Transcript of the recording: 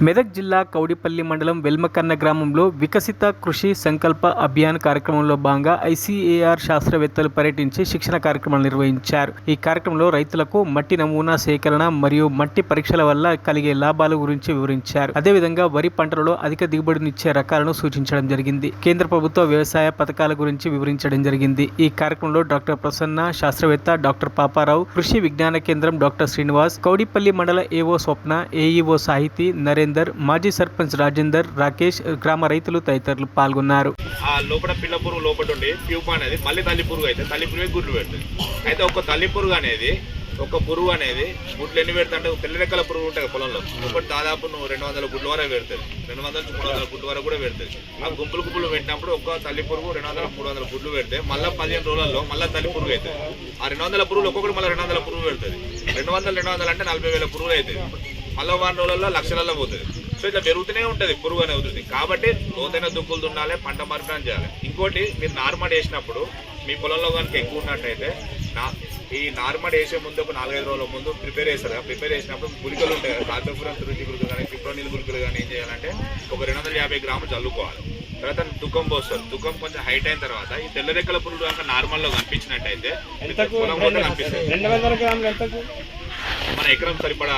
మెదక్ జిల్లా కౌడిపల్లి మండలం వెల్మకన్న గ్రామంలో వికసిత కృషి సంకల్ప అభియాన్ కార్యక్రమంలో భాగంగా ఐసీఏఆర్ శాస్త్రవేత్తలు పర్యటించి శిక్షణ కార్యక్రమాలు నిర్వహించారు. ఈ కార్యక్రమంలో రైతులకు మట్టి నమూనా సేకరణ మరియు మట్టి పరీక్షల వల్ల కలిగే లాభాల గురించి వివరించారు. అదేవిధంగా వరి పంటలలో అధిక దిగుబడినిచ్చే రకాలను సూచించడం జరిగింది. కేంద్ర ప్రభుత్వ వ్యవసాయ పథకాల గురించి వివరించడం జరిగింది. ఈ కార్యక్రమంలో డాక్టర్ ప్రసన్న, శాస్త్రవేత్త డాక్టర్ పాపారావు, కృషి విజ్ఞాన కేంద్రం డాక్టర్ శ్రీనివాస్, కౌడిపల్లి మండల ఏవో స్వప్న, ఏఈఓ సాహితి, నరేందర్, మాజీ సర్పంచ్ రాజేందర్, రాకేష్, గ్రామ రైతులు తదితరులు పాల్గొన్నారు. ఆ లోపల పిల్ల పురుగు లోపల ఉండి ప్యూపా అనేది మళ్ళీ తల్లి పురుగు అయితే తల్లి పురుగు గుడ్లు పెడుతుంది. అయితే ఒక తల్లి పురుగు అనేది గుడ్లు ఎన్ని పెడతా తెల్ల రెక్కల పురుగు ఉంటాయి పొలంలో. ఒకటి దాదాపు 200 గుడ్ల వరకు పెడుతుంది, 200-300 గుడ్ల వరకు కూడా పెడుతుంది. ఆ గుంపులు పెట్టినప్పుడు ఒక తల్లి పురుగు 200-300 గుడ్లు పెడితే మళ్ళీ 15 రోజులలో మళ్ళీ తల్లి పురుగు అవుతుంది. ఆ 200 పురుగులు ఒక్కొక్కటి మళ్ళీ 200 పురుగు పెడుతుంది. 200 అంటే 40,000 పురుగులు అవుతుంది. మళ్ళీ 1 రోజులలో లక్షలలో పోతుంది. సో ఇట్లా పెరుగుతూనే ఉంటుంది పురుగు అనేది అవుతుంది. కాబట్టి లోతైన దుక్కులు దున్నాలి, పంట మార్పిడి చేయాలి. ఇంకోటి, మీరు నార్మల్ వేసినప్పుడు మీ పొలంలో కనుక ఎక్కువ ఉన్నట్టయితే ఈ నార్మల్ వేసే ముందు ఒక 4-5 రోజుల ముందు ప్రిపేర్ చేస్తారు కదా. ప్రిపేర్ చేసినప్పుడు గుళికలు ఉంటాయి కదా, కార్బోఫురం రుచి గుళికలు కానీ పిప్రోనిల్ గుళికలు కానీ ఏం చేయాలంటే ఒక 250 గ్రాములు చల్లుకోవాలి. తర్వాత దుఃఖం పోస్తారు. దుఃఖం కొంచెం హైట్ అయిన తర్వాత ఈ తెల్ల రెక్కల పురుగు కనుక నార్మల్లో కనిపించినట్టయితే పొలం కూడా కనిపిస్తుంది. 200 గ్రాములు ఎంతకు? మన ఎకరం సరిపడా